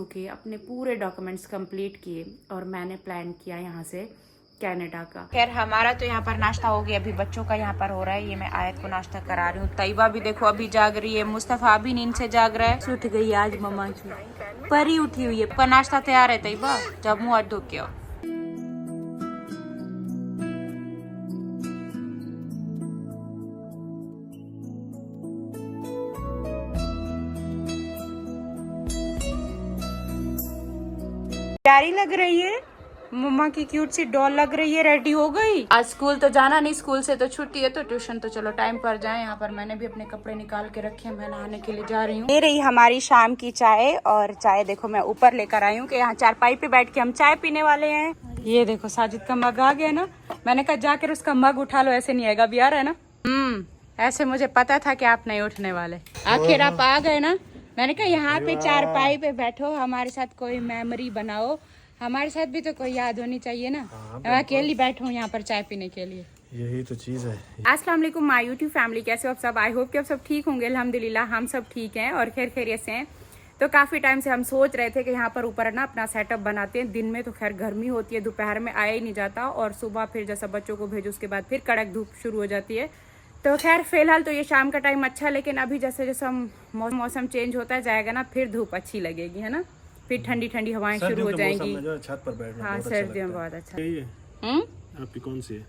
के अपने पूरे डॉक्यूमेंट्स कंप्लीट किए और मैंने प्लान किया यहाँ से कनाडा का। खैर हमारा तो यहाँ पर नाश्ता हो गया, अभी बच्चों का यहाँ पर हो रहा है। ये मैं आयत को नाश्ता करा रही हूँ। तैयबा भी देखो अभी जाग रही है, मुस्तफा भी नींद से जाग रहा है। उठ गई आज मम्मा की परी उठी हुई है। पर नाश्ता तैयार है तैयबा, जब मुँह हाथ धो के आओ। प्यारी लग रही है, मम्मा की क्यूट सी डॉल लग रही है। रेडी हो गई, आज स्कूल तो जाना नहीं, स्कूल से तो छुट्टी है, तो ट्यूशन तो चलो टाइम पर जाए। यहाँ पर मैंने भी अपने कपड़े निकाल के रखे हैं, मैं नहाने के लिए जा रही हूँ। ये रही हमारी शाम की चाय, और चाय देखो मैं ऊपर लेकर आई हूँ कि यहाँ चारपाई पे बैठ के हम चाय पीने वाले हैं। ये देखो साजिद का मग आ गया ना, मैंने कहा जाकर उसका मग उठा लो, ऐसे नहीं आएगा। अभी आ रहा है ना। ऐसे मुझे पता था कि आप नहीं उठने वाले, आखिर आप आ गए ना। मैंने कहा यहाँ पे चारपाई पे बैठो, हमारे साथ कोई मेमोरी बनाओ, हमारे साथ भी तो कोई याद होनी चाहिए ना। मैं अकेली बैठूं यहाँ पर चाय पीने के लिए, यही तो चीज है। अस्सलाम वालेकुम माय यूट्यूब फैमिली, कैसे हो आप सब? आई होप कि आप सब ठीक होंगे। अल्हम्दुलिल्लाह हम सब ठीक हैं और खैरियत से हैं। तो काफ़ी टाइम से हम सोच रहे थे कि यहाँ पर ऊपर ना अपना सेटअप बनाते हैं। दिन में तो खैर गर्मी होती है, दोपहर में आया ही नहीं जाता, और सुबह फिर जैसा बच्चों को भेजो उसके बाद फिर कड़क धूप शुरू हो जाती है। तो खैर फिलहाल तो ये शाम का टाइम अच्छा है, लेकिन अभी जैसे जैसे मौसम चेंज होता जाएगा ना, फिर धूप अच्छी लगेगी, है ना। फिर ठंडी ठंडी हवाएं शुरू हो जाएंगी। छत पर बैठना हाँ सर्दियों में बहुत अच्छा। आपकी कौन सी है?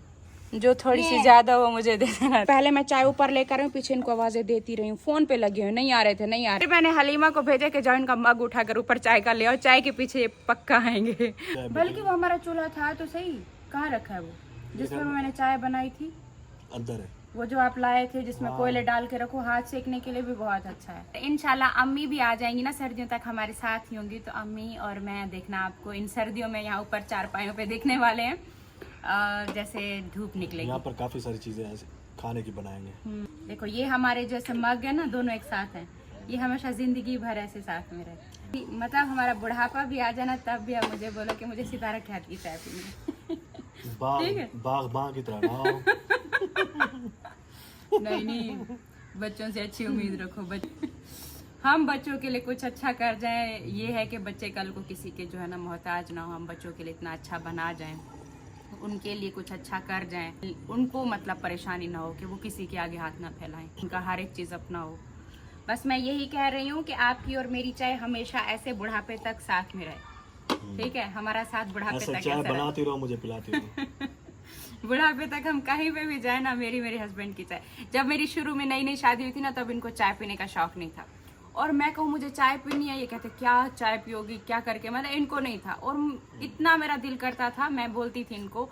जो थोड़ी सी ज्यादा हो मुझे दे देना। पहले मैं चाय ऊपर लेकर आई, पीछे इनको आवाजें देती रही हूँ, फोन पे लगे हुए नहीं आ रहे थे, नहीं आ रहे। फिर मैंने हलीमा को भेजा कि जाओ इनका मग उठाकर ऊपर चाय का ले आओ, चाय के पीछे पक्का आएंगे। बल्कि वो हमारा चूल्हा था तो सही, कहाँ रखा है वो जिसमें मैंने चाय बनाई थी? अंदर है वो जो आप लाए थे जिसमें कोयले डाल के रखो, हाथ सेकने के लिए भी बहुत अच्छा है। इंशाल्लाह अम्मी भी आ जाएंगी ना, सर्दियों तक हमारे साथ ही होंगी, तो अम्मी और मैं देखना आपको इन सर्दियों में यहाँ ऊपर चारपाइयों पे देखने वाले हैं। जैसे धूप निकलेगी, यहाँ पर काफी सारी चीजें ऐसे खाने की बनाएंगे। देखो ये हमारे जैसे मग है ना, दोनों एक साथ हैं, ये हमेशा जिंदगी भर ऐसे साथ में रहे। मतलब हमारा बुढ़ापा भी आ जाना तब भी आप मुझे बोलो कि मुझे सितारा के हाथ की चाय पीनी। बाग की तरह ना। नहीं, बच्चों से अच्छी उम्मीद रखो। हम बच्चों के लिए कुछ अच्छा कर जाएं, ये है कि बच्चे कल को किसी के जो है ना मोहताज ना हो। हम बच्चों के लिए इतना अच्छा बना जाएं, उनके लिए कुछ अच्छा कर जाएं, उनको मतलब परेशानी ना हो कि वो किसी के आगे हाथ ना फैलाएं, उनका हर एक चीज़ अपना हो। बस मैं यही कह रही हूँ कि आपकी और मेरी चाय हमेशा ऐसे बुढ़ापे तक साथ में रहे, ठीक है? हमारा साथ बुढ़ापे तक चाय बनाती रहो, मुझे पिलाती रहो। बुढ़ापे तक हम कहीं पे भी जाए ना, मेरे हस्बैंड की चाय। जब मेरी शुरू में नई नई शादी हुई थी ना, तब इनको चाय पीने का शौक नहीं था, और मैं कहूँ मुझे चाय पीनी है, ये कहते क्या चाय पियोगी क्या करके, मतलब इनको नहीं था। और इतना मेरा दिल करता था, मैं बोलती थी इनको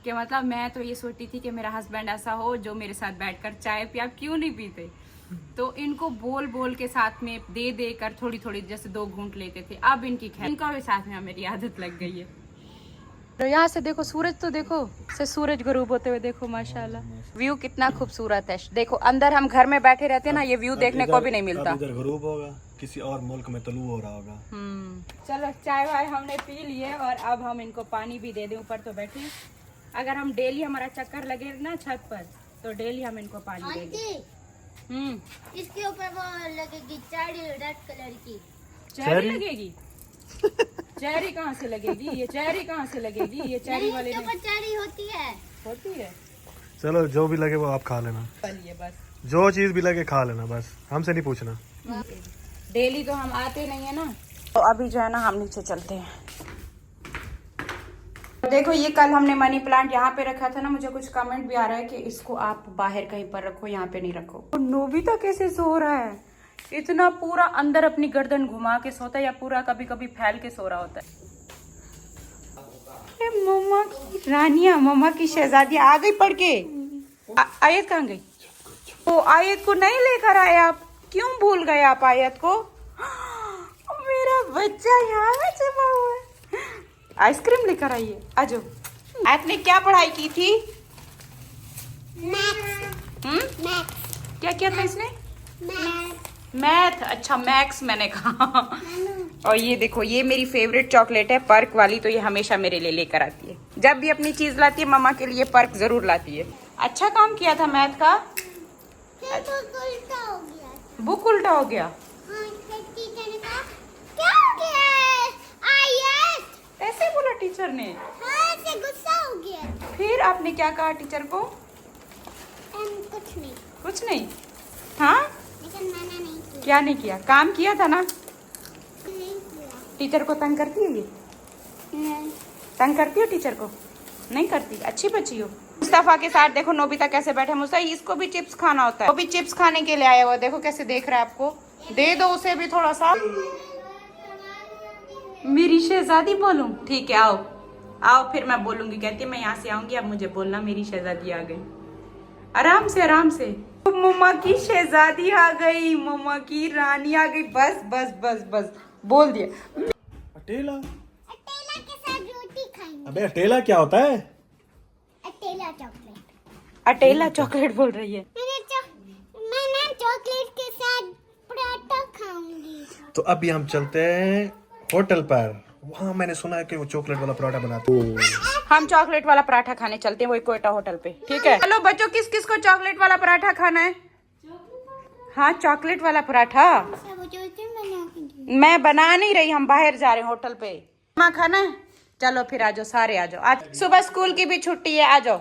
कि मतलब मैं तो ये सोचती थी कि मेरा हस्बैंड ऐसा हो जो मेरे साथ बैठकर चाय पिए। आप क्यों नहीं पीते? तो इनको बोल बोल के साथ में दे दे कर थोड़ी थोड़ी जैसे 2 घूंट लेते थे। अब इनकी खैर इनका भी साथ में मेरी आदत लग गई है। तो यहाँ से देखो सूरज, तो देखो से सूरज गुरूब होते हुए देखो, माशाल्लाह व्यू कितना खूबसूरत है। देखो अंदर हम घर में बैठे रहते हैं ना, ये व्यू देखने को भी नहीं मिलता। इधर गुरूब होगा, किसी और मुल्क में तलू हो रहा होगा। चलो चाय वाय हमने पी लिए, और अब हम इनको पानी भी दे दें। ऊपर तो बैठे, अगर हम डेली हमारा चक्कर लगे ना छत पर, तो डेली हम इनको पानी देंगे। इसके ऊपर वो लगेगी चेरी, रेड कलर की चेरी लगेगी। चेरी कहाँ से लगेगी? ये चेरी कहाँ से लगेगी? ये चेरी वाले इसके ऊपर चेरी होती है। चलो जो भी लगे वो आप खा लेना, बस जो चीज भी लगे खा लेना, बस हमसे नहीं पूछना। डेली तो हम आते नहीं है ना। तो अभी जो है ना हम नीचे चलते हैं। देखो ये कल हमने मनी प्लांट यहाँ पे रखा था ना, मुझे कुछ कमेंट भी आ रहा है कि इसको आप बाहर कहीं पर रखो, यहाँ पे नहीं रखो। तो नोबिता कैसे सो रहा है? इतना पूरा अंदर अपनी गर्दन घुमा के सोता है, या पूरा कभी कभी फैल के सो रहा होता है। अरे मम्मा की रानिया, मम्मा की शहजादी आ गई पढ़ के। आयत कहाँ गई? ओ आयत को नहीं लेकर आए आप, क्यों भूल गए आप आयत को? मेरा बच्चा यहाँ में छुपा हुआ है। आइसक्रीम लेकर आइए, आजो। आपने क्या पढ़ाई की थी? क्या किया था इसने? मैथ। अच्छा मैथ्स मैंने कहा। और ये देखो ये मेरी फेवरेट चॉकलेट है, पर्क वाली, तो ये हमेशा मेरे लिए लेकर आती है। जब भी अपनी चीज लाती है मम्मा के लिए पर्क जरूर लाती है। अच्छा काम किया था मैथ का। बुक उल्टा हो गया। टीचर ने कहा क्या हो गया है? टीचर ने? हाँ, से गुस्सा हो गया। फिर आपने क्या कहा टीचर को? कुछ नहीं। कुछ नहीं? हाँ, लेकिन मैंने नहीं किया। क्या नहीं किया? काम किया था ना? नहीं किया। टीचर को तंग करती है ये? नहीं। तंग करती हो टीचर को? नहीं करती, अच्छी बच्ची हो। मुस्तफा के साथ देखो नोबिता कैसे बैठे। मुस्तफा इसको भी चिप्स खाना होता है, वो भी चिप्स खाने के लिए आया हुआ। देखो कैसे देख रहा है आपको। दे दो उसे भी थोड़ा सा। मेरी शहजादी बोलूं? ठीक है, आओ आओ, फिर मैं बोलूंगी। कहती है मैं यहाँ से आऊंगी, अब मुझे बोलना मेरी शहजादी आ गई। आराम से आराम से। मम्मा की शहजादी आ गई, मम्मा की रानी आ गई। बस बस बस बस बोल दिया। अटेला? अटेला के साथ रोटी खाएंगे। अबे अटेला क्या होता है? अटेला चॉकलेट। अटेला चॉकलेट बोल रही है। मैं चॉकलेट के साथ पराठा खाऊंगी। तो अभी हम चलते हैं होटल पर। वहाँ मैंने सुना है कि वो चॉकलेट वाला पराठा बनाते हैं। हम चॉकलेट वाला पराठा खाने चलते हैं, वही कोयटा होटल पे। ठीक है, हेलो बच्चों, किस किस को चॉकलेट वाला पराठा खाना है? हाँ, चॉकलेट वाला पराठा मैं बना नहीं रही, हम बाहर जा रहे हैं होटल पे। माँ खाना है? चलो फिर आ जाओ, सारे आ जाओ। आज सुबह स्कूल की भी छुट्टी है, आ जाओ।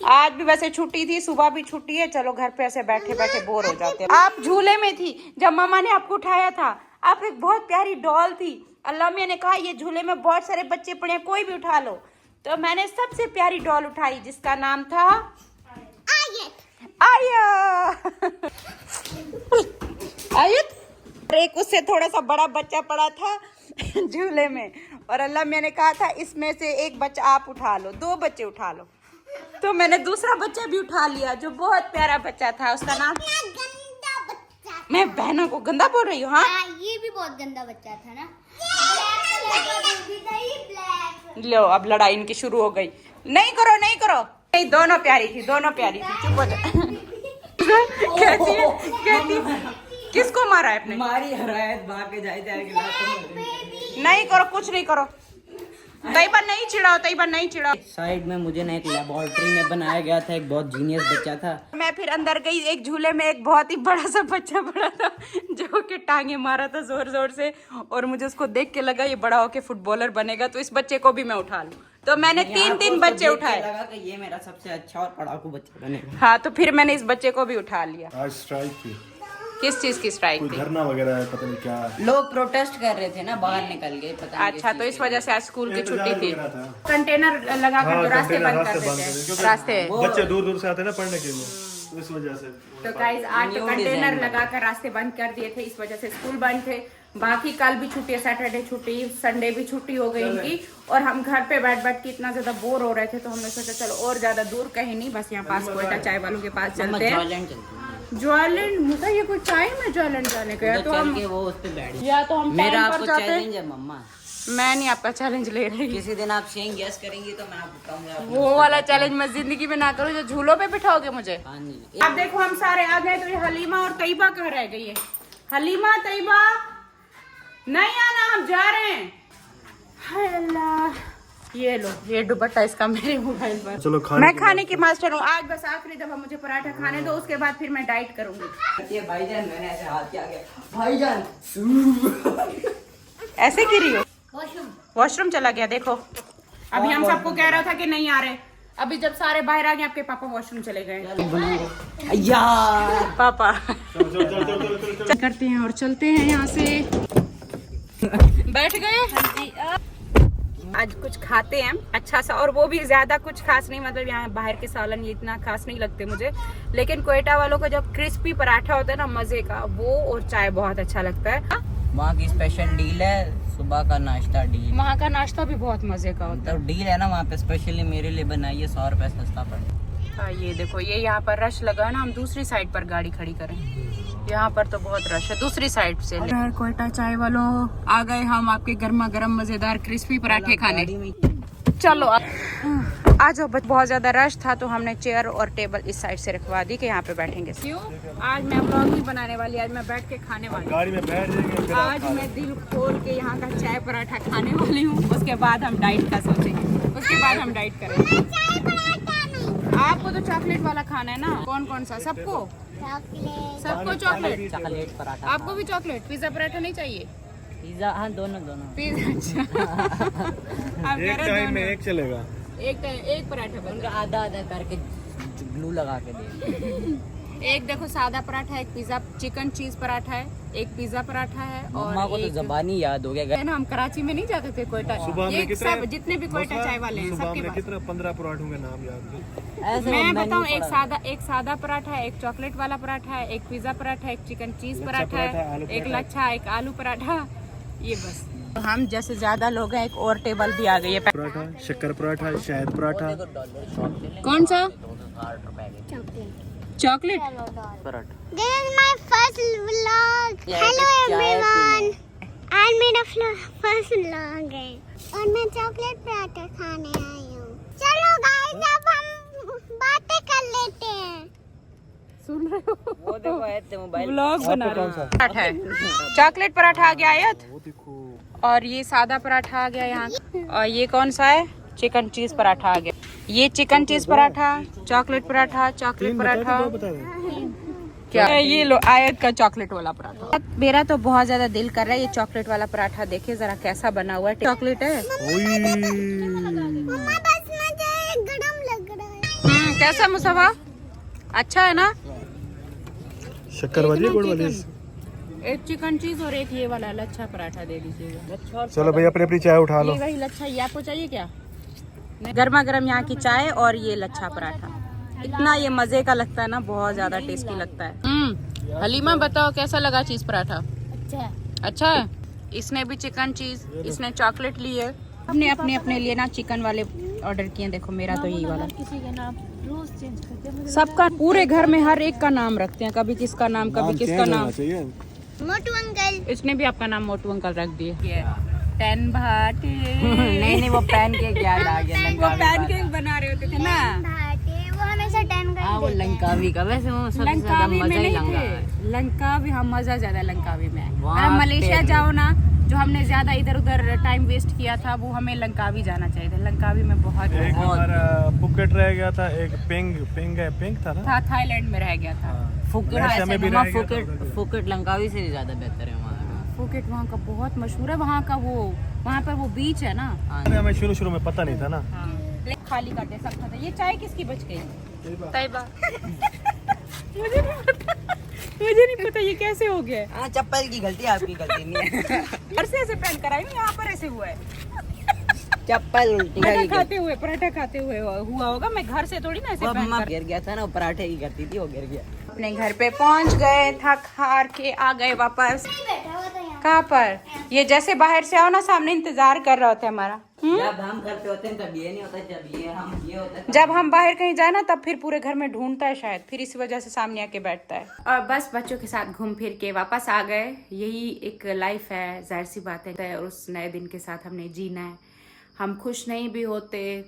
आज भी वैसे छुट्टी थी, सुबह भी छुट्टी है। चलो घर पे ऐसे बैठे बैठे बोर हो जाते हैं। आप झूले में थी जब मामा ने आपको उठाया था। आप एक बहुत प्यारी डॉल थी। अल्लाह मियां ने कहा ये झूले में बहुत सारे बच्चे पड़े हैं, कोई भी उठा लो। तो मैंने सबसे प्यारी डॉल उठाई जिसका नाम था आयत। आयत। एक उससे थोड़ा सा बड़ा बच्चा पड़ा था झूले में, और अल्लाह मियां ने कहा था इसमें से एक बच्चा आप उठा लो, 2 बच्चे उठा लो। तो मैंने दूसरा बच्चा भी उठा लिया जो बहुत प्यारा बच्चा था, उसका नाम। मैं बहनों को गंदा बोल रही हूँ? हाँ, ये भी बहुत गंदा बच्चा था ना। लो अब लड़ाई इनकी शुरू हो गई। नहीं करो नहीं करो। नहीं, दोनों प्यारी थी, दोनों प्यारी थी। चुप हो जा। कहती है किसको मारा है आपने? मारी हरायत भाग के जाए नहीं करो, कुछ नहीं करो। तैयबा नहीं चिढ़ाओ, तैयबा नहीं चिढ़ाओ। साइड में मुझे ना एक लेबोरेटरी में बनाया गया था, एक बहुत जीनियस बच्चा था। मैं फिर अंदर गई, एक झूले में एक बहुत ही बड़ा सा बच्चा पड़ा था जो कि टांगे मारा था जोर जोर से, और मुझे उसको देख के लगा ये बड़ा होके फुटबॉलर बनेगा, तो इस बच्चे को भी मैं उठा लूं। तो मैंने 3 बच्चे उठाए। लगा कि ये मेरा सबसे अच्छा और पढ़ाकू बच्चा बनेगा। हाँ, तो फिर मैंने इस बच्चे को भी उठा लिया। आज स्ट्राइक थी। किस चीज की स्ट्राइक कोई थी? धरना वगैरह है, पता नहीं क्या। लोग प्रोटेस्ट कर रहे थे ना, बाहर निकल गए, पता नहीं अच्छा, तो इस वजह से आज स्कूल की छुट्टी थी। वगैरह था। कंटेनर लगा कर हाँ, तो रास्ते कंटेनर बंद कर रास्ते बंद देते कर हैं, देते, रास्ते। बच्चे दूर दूर से आते हैं ना पढ़ने के लिए, तो इस वजह से। तो गाइस आज तो कंटेनर लगाकर रास्ते बंद कर दिए थे, इस वजह से स्कूल बंद थे। बाकी कल भी छुट्टी है, सैटरडे छुट्टी, संडे भी छुट्टी हो गई इनकी। और हम घर पे बैठ बैठ के इतना ज्यादा बोर हो रहे थे, तो हमने सोचा चलो और ज्यादा दूर कहीं नहीं, बस यहाँ पास कोयटा चाय वालों के पास चलते हैं। ज्वालैंड मुझे ये कोई चाय में ज्वालैंड जाने का, या तो हम वो उस पे बैठ। या तो हम मेरा टाइम पर आपको जाते। चैलेंज है मम्मा, मैं नहीं आपका चैलेंज ले रही। किसी दिन आप सेइंग यस करेंगी तो मैं आपको कहूंगा वो वाला चैलेंज मैं जिंदगी में ना करूँ जो झूलों पे बिठाओगे मुझे। हाँ जी। अब देखो हम सारे आ गए, तो ये हलीमा और तैयबा कहाँ रह गई है? हलीमा, तैयबा नहीं आना, हम जा रहे हैं। हाय अल्लाह, ये लो, ये दुपट्टा इसका मेरे मोबाइल पर। चलो मैं खाने की मास्टर हूँ। आज बस आखिरी दफा मुझे पराठा खाने दो, उसके बाद फिर मैं डाइट करूंगी। ये भाईजान, मैंने ऐसे हाथ किया गया भाईजान। ऐसे गिरी हो? वॉशरूम। वॉशरूम चला गया। देखो अभी हम सबको कह रहा था कि नहीं आ रहे, अभी जब सारे बाहर आ गए आपके पापा वॉशरूम चले गए। यार पापा करते हैं और चलते हैं यहाँ से। बैठ गए। आज कुछ खाते हैं अच्छा सा, और वो भी ज्यादा कुछ खास नहीं, मतलब यहाँ बाहर के सालन ये इतना खास नहीं लगते मुझे, लेकिन कोयटा वालों का जब क्रिस्पी पराठा होता है ना मजे का, वो और चाय बहुत अच्छा लगता है। वहाँ की स्पेशल डील है, सुबह का नाश्ता डील। वहाँ का नाश्ता भी बहुत मजे का होता है। तो डील है ना वहाँ पे, स्पेशली मेरे लिए बनाई है, 100 रुपए सस्ता पड़ता। ये देखो, ये यहाँ पर रश लगा है ना, हम दूसरी साइड पर गाड़ी खड़ी करें, यहाँ पर तो बहुत रश है दूसरी साइड से। कोयटा चाय वालों आ गए हम आपके गर्मा गर्म मजेदार क्रिस्पी पराठे खाने। चलो आ जाओ। बहुत ज्यादा रश था तो हमने चेयर और टेबल इस साइड से रखवा दी कि यहाँ पे बैठेंगे। क्यों? आज मैं व्लॉग नहीं बनाने वाली, आज मैं बैठ के खाने वाली हूँ। गाड़ी में बैठ जाएंगे फिर आज मैं दिल खोल के यहाँ का चाय पराठा खाने वाली हूँ, उसके बाद हम डाइट का सोचेंगे, उसके बाद हम डाइट करेंगे। आपको तो चॉकलेट वाला खाना है ना? कौन कौन सा? सबको चॉकलेट। सबको चॉकलेट। चॉकलेट पराठा। आपको भी चॉकलेट? पिज्जा पराठा नहीं चाहिए? पिज्जा हाँ दोनों पिज्जा आप कह एक रहे टाइम में दोनों। एक चलेगा। एक पराठा बन उनका आधा आधा करके ग्लू लगा के दे। एक देखो सादा पराठा, एक पिज्जा चिकन चीज पराठा है, एक पिज्जा पराठा है मम्मा को और तो एक जबानी याद हो गया। है ना। हम कराची में नहीं जाते थे कोयटा, सुबह में ये कितने सब जितने भी कोयटा चाय वाले हैं सुबह सबके में पास। कितना 15 पराठों के नाम याद थे। ऐसे मैं वो बताऊं, मेन्यू एक सादा पराठा है, एक चॉकलेट वाला पराठा है, एक पिज्जा पराठा है, एक चिकन चीज लच्छा पराठा पराठा, है, आलू एक पराठा। लच्छा, एक आलू पराठा, ये बस। तो हम जैसे ज्यादा लोग हैं, एक और टेबल भी आ गई है। पराठा, शक्कर पराठा, शहद पराठा। कौन सा? Chocolate chocolate. Paratha. This is my first vlog. Yeah, Hello it's चाय everyone. आज मेरा first vlog है और मैं चॉकलेट पराठा खाने आई हूँ। चलो गाइस अब हम बातें कर लेते हैं। सुन रहे हो? वो देखो ऐसे मोबाइल व्लॉग बना आपको रहे कौन सा? हैं। पराठा है, चॉकलेट पराठा आ गया आयत, वो देखो। और ये सादा पराठा आ गया यहाँ, और ये कौन सा है? चिकन चीज पराठा आ गया। ये chicken cheese paratha, chocolate paratha, chocolate paratha, बता दे। क्या ये लो आयत का चॉकलेट वाला पराठा। मेरा तो बहुत ज्यादा दिल कर रहा है ये चॉकलेट वाला पराठा देखे जरा कैसा बना हुआ है। चॉकलेट है। मम्मा बस मुझे गरम लग रहा है। कैसा मुसवा? अच्छा है ना? शक्कर वाली गुड़ वाली। एक चिकन चीज और एक ये वाला लच्छा पराठा दे दीजिएगा। चलो भाई अपनी अपनी चाय उठा लो। ये वही लच्छा, ये आपको चाहिए क्या? गर्मा गर्म यहाँ की चाय और ये लच्छा पराठा, इतना ये मजे का लगता है ना, बहुत ज्यादा टेस्टी लगता है। हलीमा बताओ कैसा लगा चीज पराठा? अच्छा है। इसने भी चिकन चीज, इसने चॉकलेट ली है। हमने अपने लिए ना चिकन वाले ऑर्डर किए। देखो मेरा तो यही वाला। किसी का नाम रोज चेंज करते हैं। सबका पूरे घर में हर एक का नाम रखते हैं, कभी किसका नाम, कभी किसका नाम। मोटू अंकल। इसने भी आपका नाम मोटू अंकल रख दिए। 10 भाटे। नहीं वो पैन केक याद आ गया। वो पैन केक बना रहे होते थे ना। भाटे वो हमेशा 10 का हाँ वो लंकावी का, वैसे वो सबसे ज्यादा लंकावी में मजा ही नहीं लंका है। थे, लंकावी हम मजा ज्यादा लंकावी में है। वहाँ अगर मलेशिया पे- जाओ ना, जो हमने ज्यादा इधर उधर टाइम वेस्ट किया था, वो हमें लंकावी जाना चाहिए था। लंकावी में बहुत एक हमारा पुकेट रह गया था, एक पिंग था ना। था, थाईलैंड में रह गया था। फुकेट मलेशिया में भी मम्मा रह गया था फुकेट उधर। फुकेट लंकावी से भी ज्यादा बेहतर है वहाँ। फुकेट वहाँ का बहुत मशहूर है। वहाँ का वो, वहाँ पर वो बीच है ना। अरे हमें शुरू में पता नहीं था ना। खाली करते सब था। ये चाय किसकी बच गई? तैयबा। मुझे नहीं पता ये कैसे हो गया। हाँ चप्पल की गलती, आपकी गलती नहीं है। घर से ऐसे पहन कर आई हूँ, यहाँ पर ऐसे हुआ है। चप्पल उल्टी पराठा खाते हुए हुआ होगा। मैं घर से थोड़ी ना ऐसे वो पहन मम्मा कर। गिर गया था ना, वो पराठे की करती थी, वो गिर गया। अपने घर पे पहुंच गए, थक हार के आ गए वापस। बैठा हुआ था यहाँ। कहाँ पर? ये जैसे बाहर से आओ ना, सामने इंतजार कर रहे होते हमारा। जब हम करते होते हैं तब ये नहीं होता, जब ये हम ये होता है। जब हम बाहर कहीं जाए ना, तब फिर पूरे घर में ढूंढता है शायद, फिर इसी वजह से सामने आके बैठता है। और बस बच्चों के साथ घूम फिर के वापस आ गए। यही एक लाइफ है, जाहिर सी बात है। और उस नए दिन के साथ हमने जीना है। हम खुश नहीं भी होते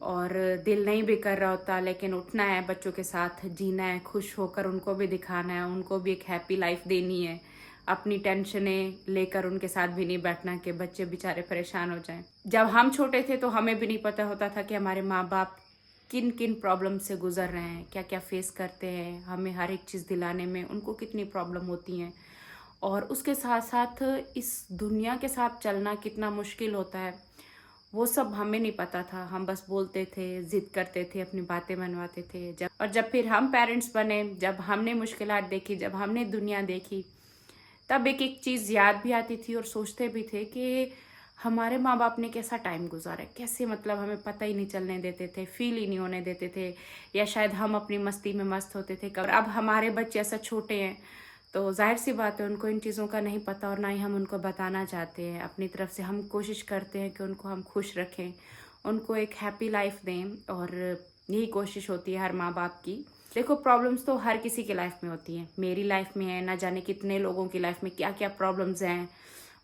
और दिल नहीं भी कर रहा होता, लेकिन उठना है, बच्चों के साथ जीना है, खुश होकर उनको भी दिखाना है, उनको भी एक हैप्पी लाइफ देनी है। अपनी टेंशनें लेकर उनके साथ भी नहीं बैठना कि बच्चे बेचारे परेशान हो जाएं। जब हम छोटे थे तो हमें भी नहीं पता होता था कि हमारे माँ बाप किन किन प्रॉब्लम से गुजर रहे हैं, क्या क्या फेस करते हैं। हमें हर एक चीज़ दिलाने में उनको कितनी प्रॉब्लम होती हैं, और उसके साथ साथ इस दुनिया के साथ चलना कितना मुश्किल होता है, वो सब हमें नहीं पता था। हम बस बोलते थे, जिद करते थे, अपनी बातें मनवाते थे। जब फिर हम पेरेंट्स बने, जब हमने मुश्किलात देखी, जब हमने दुनिया देखी, तब एक एक चीज़ याद भी आती थी और सोचते भी थे कि हमारे माँ बाप ने कैसा टाइम गुजारा, कैसे मतलब हमें पता ही नहीं चलने देते थे, फील ही नहीं होने देते थे, या शायद हम अपनी मस्ती में मस्त होते थे। अब हमारे बच्चे ऐसा छोटे हैं तो जाहिर सी बात है उनको इन चीज़ों का नहीं पता, और ना ही हम उनको बताना चाहते हैं। अपनी तरफ से हम कोशिश करते हैं कि उनको हम खुश रखें, उनको एक हैप्पी लाइफ दें, और यही कोशिश होती है हर माँ बाप की। देखो प्रॉब्लम्स तो हर किसी की लाइफ में होती हैं, मेरी लाइफ में है, ना जाने कितने लोगों की लाइफ में क्या क्या प्रॉब्लम्स हैं।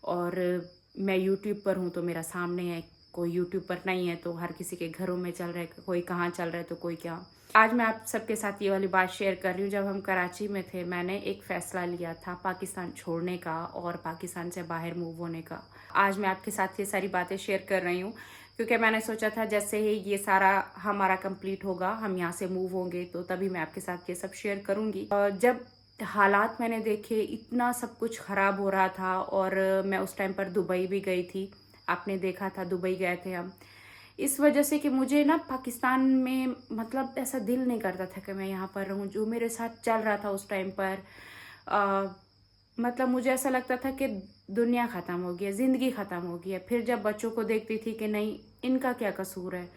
और मैं यूट्यूब पर हूँ तो मेरा सामने है, कोई यूट्यूब पर नहीं है तो हर किसी के घरों में चल रहा है, कोई कहाँ चल रहा है तो कोई क्या। आज मैं आप सबके साथ ये वाली बात शेयर कर रही हूँ। जब हम कराची में थे, मैंने एक फ़ैसला लिया था पाकिस्तान छोड़ने का और पाकिस्तान से बाहर मूव होने का। आज मैं आपके साथ ये सारी बातें शेयर कर रही हूँ क्योंकि मैंने सोचा था जैसे ही ये सारा हमारा कंप्लीट होगा, हम यहाँ से मूव होंगे, तो तभी मैं आपके साथ ये सब शेयर करूँगी। और जब हालात मैंने देखे, इतना सब कुछ ख़राब हो रहा था। और मैं उस टाइम पर दुबई भी गई थी, आपने देखा था, दुबई गए थे हम, इस वजह से कि मुझे ना पाकिस्तान में मतलब ऐसा दिल नहीं करता था कि मैं यहाँ पर रहूँ। जो मेरे साथ चल रहा था उस टाइम पर मतलब मुझे ऐसा लगता था कि दुनिया ख़त्म हो गई है, ज़िंदगी ख़त्म हो गई है। फिर जब बच्चों को देखती थी कि नहीं, इनका क्या कसूर है,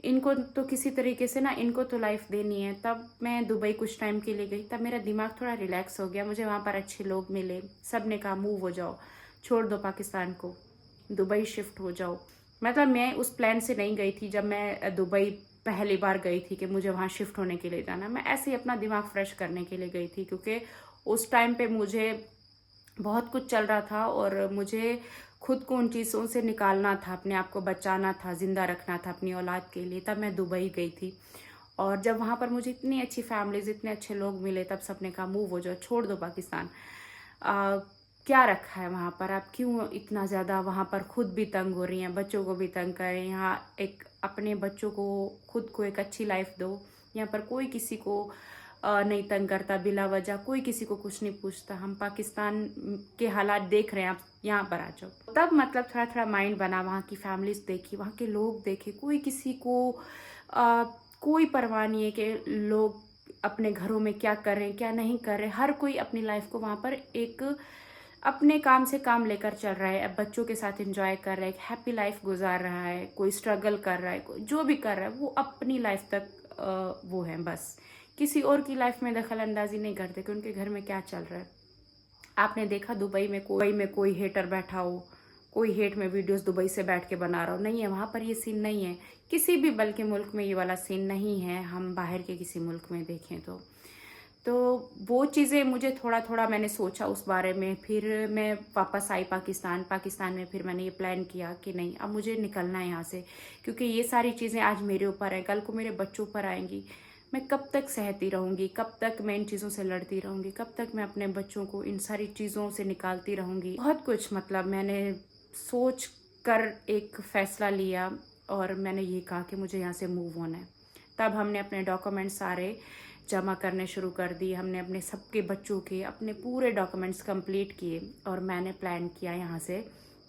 इनको तो किसी तरीके से ना, इनको तो लाइफ देनी है, तब मैं दुबई कुछ टाइम के लिए गई। तब मेरा दिमाग थोड़ा रिलैक्स हो गया, मुझे वहाँ पर अच्छे लोग मिले, सब ने कहा मूव हो जाओ, छोड़ दो पाकिस्तान को, दुबई शिफ्ट हो जाओ। मतलब मैं उस प्लान से नहीं गई थी जब मैं दुबई पहली बार गई थी कि मुझे वहाँ शिफ्ट होने के लिए जाना। मैं ऐसे ही अपना दिमाग फ्रेश करने के लिए गई थी, क्योंकि उस टाइम पे मुझे बहुत कुछ चल रहा था और मुझे खुद को उन चीज़ों से निकालना था, अपने आप को बचाना था, ज़िंदा रखना था अपनी औलाद के लिए। तब मैं दुबई गई थी और जब वहाँ पर मुझे इतनी अच्छी फैमिलीज, इतने अच्छे लोग मिले, तब सबने कहा मूव हो जाओ, छोड़ दो पाकिस्तान। क्या रखा है वहाँ पर, आप क्यों इतना ज़्यादा वहाँ पर खुद भी तंग हो रही हैं, बच्चों को भी तंग कर रहे हैं। यहाँ एक अपने बच्चों को, खुद को एक अच्छी लाइफ दो। यहाँ पर कोई किसी को नहीं तंग करता बिला वजह, कोई किसी को कुछ नहीं पूछता। हम पाकिस्तान के हालात देख रहे हैं, आप यहाँ पर आ जाओ। तब मतलब थोड़ा थोड़ा माइंड बना, वहाँ की फैमिलीज देखी, वहाँ के लोग देखे, कोई किसी को कोई परवाह नहीं है कि लोग अपने घरों में क्या कर रहे हैं, क्या नहीं कर रहे। हर कोई अपनी लाइफ को वहाँ पर एक अपने काम से काम लेकर चल रहा है, अब बच्चों के साथ एंजॉय कर रहा है, एक हैप्पी लाइफ गुजार रहा है। कोई स्ट्रगल कर रहा है, कोई जो भी कर रहा है, वो अपनी लाइफ तक वो है, बस किसी और की लाइफ में दखल अंदाजी नहीं करते कि उनके घर में क्या चल रहा है। आपने देखा दुबई में कोई हेटर बैठा हो, कोई हेट में वीडियोस दुबई से बैठ के बना रहा हो, नहीं है वहाँ पर ये सीन नहीं है। किसी भी बल्कि मुल्क में ये वाला सीन नहीं है, हम बाहर के किसी मुल्क में देखें तो वो चीज़ें मुझे थोड़ा थोड़ा मैंने सोचा उस बारे में। फिर मैं वापस आई पाकिस्तान में फिर मैंने ये प्लान किया कि नहीं, अब मुझे निकलना है यहाँ से, क्योंकि ये सारी चीज़ें आज मेरे ऊपर हैं, कल को मेरे बच्चों पर आएंगी। मैं कब तक सहती रहूँगी, कब तक मैं इन चीज़ों से लड़ती रहूँगी, कब तक मैं अपने बच्चों को इन सारी चीज़ों से निकालती रहूँगी। बहुत कुछ मतलब मैंने सोच कर एक फ़ैसला लिया और मैंने ये कहा कि मुझे यहाँ से मूव होना है। तब हमने अपने डॉक्यूमेंट्स सारे जमा करने शुरू कर दिए। हमने अपने सबके बच्चों के अपने पूरे डॉक्यूमेंट्स कंप्लीट किए और मैंने प्लान किया यहाँ से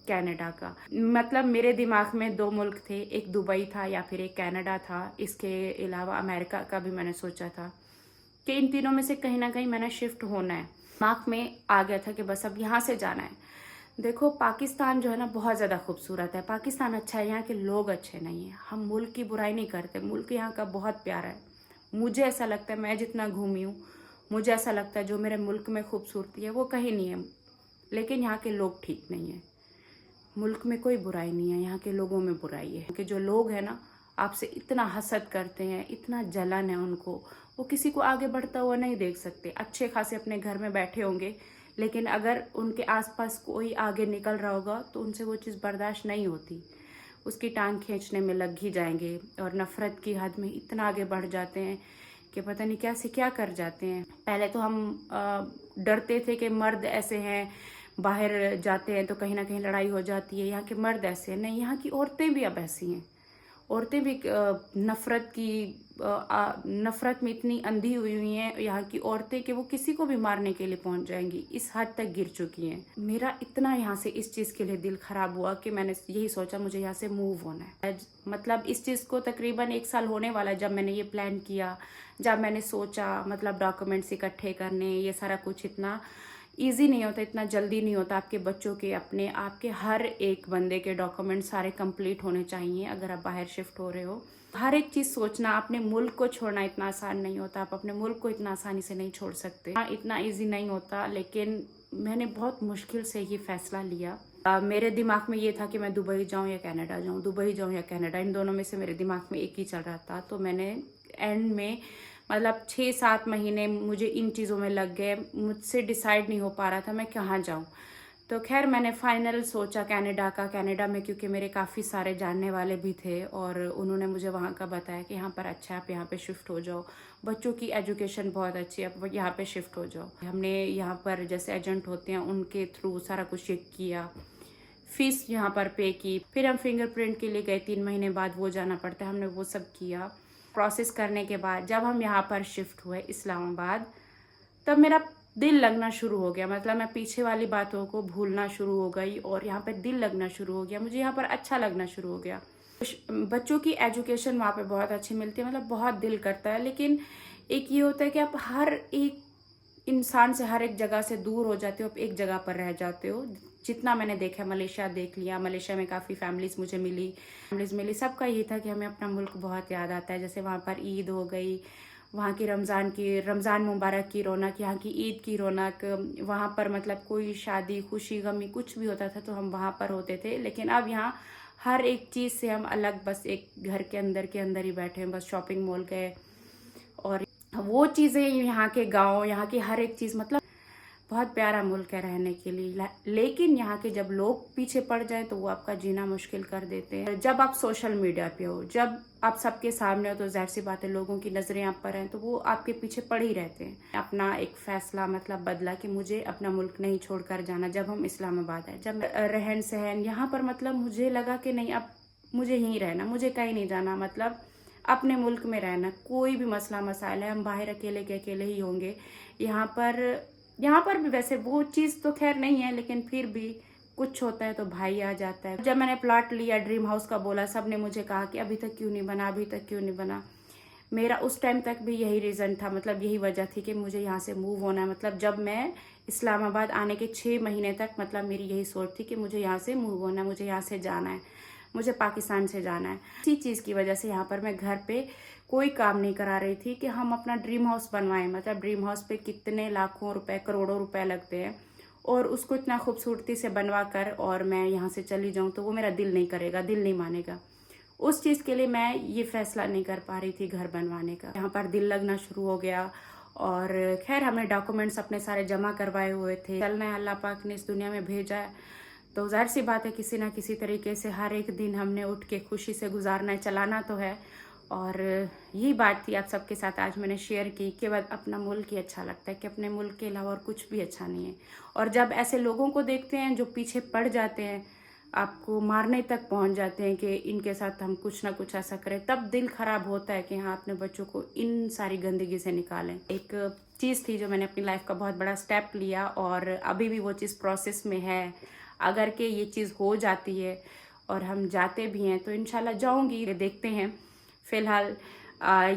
कनाडा का। मतलब मेरे दिमाग में 2 मुल्क थे, एक दुबई था या फिर एक कनाडा था। इसके अलावा अमेरिका का भी मैंने सोचा था कि इन तीनों में से कहीं ना कहीं मैंने शिफ्ट होना है। दिमाग में आ गया था कि बस अब यहाँ से जाना है। देखो पाकिस्तान जो है ना बहुत ज़्यादा खूबसूरत है, पाकिस्तान अच्छा है, यहाँ के लोग अच्छे नहीं हैं। हम मुल्क की बुराई नहीं करते, मुल्क यहाँ का बहुत प्यारा है। मुझे ऐसा लगता है, मैं जितना घूमी हूँ मुझे ऐसा लगता है जो मेरे मुल्क में खूबसूरती है वो कहीं नहीं है, लेकिन यहाँ के लोग ठीक नहीं है। मुल्क में कोई बुराई नहीं है, यहाँ के लोगों में बुराई है कि जो लोग हैं ना आपसे इतना हसद करते हैं, इतना जलन है उनको, वो किसी को आगे बढ़ता हुआ नहीं देख सकते। अच्छे खासे अपने घर में बैठे होंगे, लेकिन अगर उनके आसपास कोई आगे निकल रहा होगा तो उनसे वो चीज़ बर्दाश्त नहीं होती, उसकी टांग खींचने में लग ही जाएंगे और नफ़रत की हद में इतना आगे बढ़ जाते हैं कि पता नहीं क्या से क्या कर जाते हैं। पहले तो हम डरते थे कि मर्द ऐसे हैं, बाहर जाते हैं तो कहीं ना कहीं लड़ाई हो जाती है, यहाँ के मर्द ऐसे हैं। नहीं, यहाँ की औरतें भी अब ऐसी हैं। औरतें भी नफ़रत में इतनी अंधी हुई हैं यहाँ की औरतें कि वो किसी को भी मारने के लिए पहुँच जाएंगी, इस हद तक गिर चुकी हैं। मेरा इतना यहाँ से इस चीज़ के लिए दिल ख़राब हुआ कि मैंने यही सोचा मुझे यहाँ से मूव होना है। मतलब इस चीज़ को तकरीबन 1 साल होने वाला है जब मैंने ये प्लान किया, जब मैंने सोचा मतलब डॉक्यूमेंट्स इकट्ठे करने, ये सारा कुछ इतना ईजी नहीं होता, इतना जल्दी नहीं होता। आपके बच्चों के, अपने आपके हर एक बंदे के डॉक्यूमेंट सारे कंप्लीट होने चाहिए अगर आप बाहर शिफ्ट हो रहे हो। हर एक चीज़ सोचना, अपने मुल्क को छोड़ना इतना आसान नहीं होता, आप अपने मुल्क को इतना आसानी से नहीं छोड़ सकते। हाँ, इतना इजी नहीं होता, लेकिन मैंने बहुत मुश्किल से ये फ़ैसला लिया। मेरे दिमाग में ये था कि मैं दुबई जाऊँ या कनाडा जाऊँ, दुबई जाऊँ या कनाडा, इन दोनों में से मेरे दिमाग में एक ही चल रहा था। तो मैंने एंड में मतलब 6-7 महीने मुझे इन चीज़ों में लग गए, मुझसे डिसाइड नहीं हो पा रहा था मैं कहाँ जाऊँ। तो खैर मैंने फाइनल सोचा कनाडा का। कनाडा में क्योंकि मेरे काफ़ी सारे जानने वाले भी थे और उन्होंने मुझे वहाँ का बताया कि यहाँ पर अच्छा है, आप यहाँ पे शिफ्ट हो जाओ, बच्चों की एजुकेशन बहुत अच्छी है, आप यहाँ पे शिफ्ट हो जाओ। हमने यहाँ पर जैसे एजेंट होते हैं उनके थ्रू सारा कुछ चेक किया, फीस यहाँ पर पे की, फिर हम फिंगरप्रिंट के लिए गए, 3 महीने बाद वो जाना पड़ता है, हमने वो सब किया। प्रोसेस करने के बाद जब हम यहाँ पर शिफ्ट हुए इस्लामाबाद, तब मेरा दिल लगना शुरू हो गया। मतलब मैं पीछे वाली बातों को भूलना शुरू हो गई और यहाँ पर दिल लगना शुरू हो गया, मुझे यहाँ पर अच्छा लगना शुरू हो गया। बच्चों की एजुकेशन वहाँ पे बहुत अच्छी मिलती है, मतलब बहुत दिल करता है। लेकिन एक ये होता है कि आप हर एक इंसान से, हर एक जगह से दूर हो जाते हो, आप एक जगह पर रह जाते हो। जितना मैंने देखा, मलेशिया देख लिया, मलेशिया में काफ़ी फैमिलीज मुझे मिली, सबका यही था कि हमें अपना मुल्क बहुत याद आता है। जैसे वहाँ पर ईद हो गई, वहाँ की रमज़ान मुबारक की रौनक, यहाँ की ईद की रौनक, वहाँ पर मतलब कोई शादी, खुशी, गमी कुछ भी होता था तो हम वहाँ पर होते थे। लेकिन अब यहाँ हर एक चीज़ से हम अलग, बस एक घर के अंदर ही बैठे हैं, बस शॉपिंग मॉल गए और वो चीज़ें, यहाँ के गांव, यहाँ की हर एक चीज़, मतलब बहुत प्यारा मुल्क है रहने के लिए। लेकिन यहाँ के जब लोग पीछे पड़ जाए तो वो आपका जीना मुश्किल कर देते हैं। जब आप सोशल मीडिया पे हो, जब आप सबके सामने हो, तो जाहिर सी बात है लोगों की नज़रें आप पर हैं, तो वो आपके पीछे पड़ ही रहते हैं। अपना एक फैसला मतलब बदला कि मुझे अपना मुल्क नहीं छोड़कर जाना। जब हम इस्लामाबाद आए, जब रहन सहन यहाँ पर, मतलब मुझे लगा कि नहीं, अब मुझे यहीं रहना, मुझे कहीं नहीं जाना, मतलब अपने मुल्क में रहना। कोई भी मसला मसाइल है, हम बाहर अकेले के अकेले ही होंगे। यहाँ पर भी वैसे वो चीज़ तो खैर नहीं है, लेकिन फिर भी कुछ होता है तो भाई आ जाता है। जब मैंने प्लॉट लिया, ड्रीम हाउस का बोला, सब ने मुझे कहा कि अभी तक क्यों नहीं बना, अभी तक क्यों नहीं बना। मेरा उस टाइम तक भी यही रीज़न था, मतलब यही वजह थी कि मुझे यहाँ से मूव होना है। मतलब जब मैं इस्लामाबाद आने के 6 महीने तक, मतलब मेरी यही सोच थी कि मुझे यहाँ से मूव होना है, मुझे यहाँ से जाना है, मुझे पाकिस्तान से जाना है। इसी चीज़ की वजह से यहाँ पर मैं घर पे कोई काम नहीं करा रही थी कि हम अपना ड्रीम हाउस बनवाएं। मतलब ड्रीम हाउस पे कितने लाखों रुपए, करोड़ों रुपए लगते हैं, और उसको इतना खूबसूरती से बनवा कर और मैं यहाँ से चली जाऊँ तो वो मेरा दिल नहीं करेगा, दिल नहीं मानेगा। उस चीज़ के लिए मैं ये फैसला नहीं कर पा रही थी घर बनवाने का। यहाँ पर दिल लगना शुरू हो गया और खैर हमने डॉक्यूमेंट्स अपने सारे जमा करवाए हुए थे। चलना है, अल्लाह पाक ने इस दुनिया में भेजा है, तो जाहिर सी बात है किसी ना किसी तरीके से हर एक दिन हमने उठ के खुशी से गुजारना है, चलाना तो है। और यही बात थी आप सबके साथ आज मैंने शेयर की कि बाद अपना मुल्क ही अच्छा लगता है, कि अपने मुल्क के अलावा और कुछ भी अच्छा नहीं है। और जब ऐसे लोगों को देखते हैं जो पीछे पड़ जाते हैं, आपको मारने तक पहुंच जाते हैं कि इनके साथ हम कुछ ना कुछ ऐसा करें, तब दिल खराब होता है कि हाँ, अपने बच्चों को इन सारी गंदगी से निकालें। एक चीज़ थी जो मैंने अपनी लाइफ का बहुत बड़ा स्टेप लिया और अभी भी वो चीज़ प्रोसेस में है। अगर के ये चीज़ हो जाती है और हम जाते भी हैं तो इंशाल्लाह जाऊंगी, देखते हैं। फिलहाल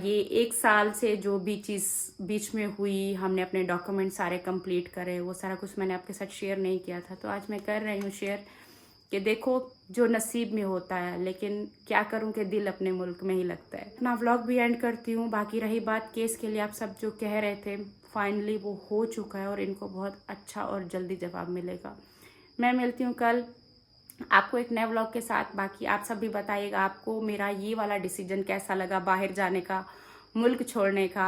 ये 1 साल से जो भी चीज़ बीच में हुई, हमने अपने डॉक्यूमेंट सारे कंप्लीट करे, वो सारा कुछ मैंने आपके साथ शेयर नहीं किया था, तो आज मैं कर रही हूँ शेयर कि देखो जो नसीब में होता है। लेकिन क्या करूँ कि दिल अपने मुल्क में ही लगता है। अपना व्लॉग भी एंड करती हूँ। बाकी रही बात केस के लिए, आप सब जो कह रहे थे, फाइनली वो हो चुका है और इनको बहुत अच्छा और जल्दी जवाब मिलेगा। मैं मिलती हूँ कल आपको एक नए व्लॉग के साथ। बाकी आप सब भी बताइएगा आपको मेरा ये वाला डिसीजन कैसा लगा, बाहर जाने का, मुल्क छोड़ने का।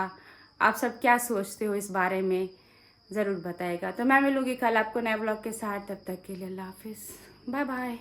आप सब क्या सोचते हो इस बारे में, ज़रूर बताइएगा। तो मैं मिलूँगी कल आपको नए व्लॉग के साथ। तब तक के लिए अल्लाह हाफिज़, बाय बाय।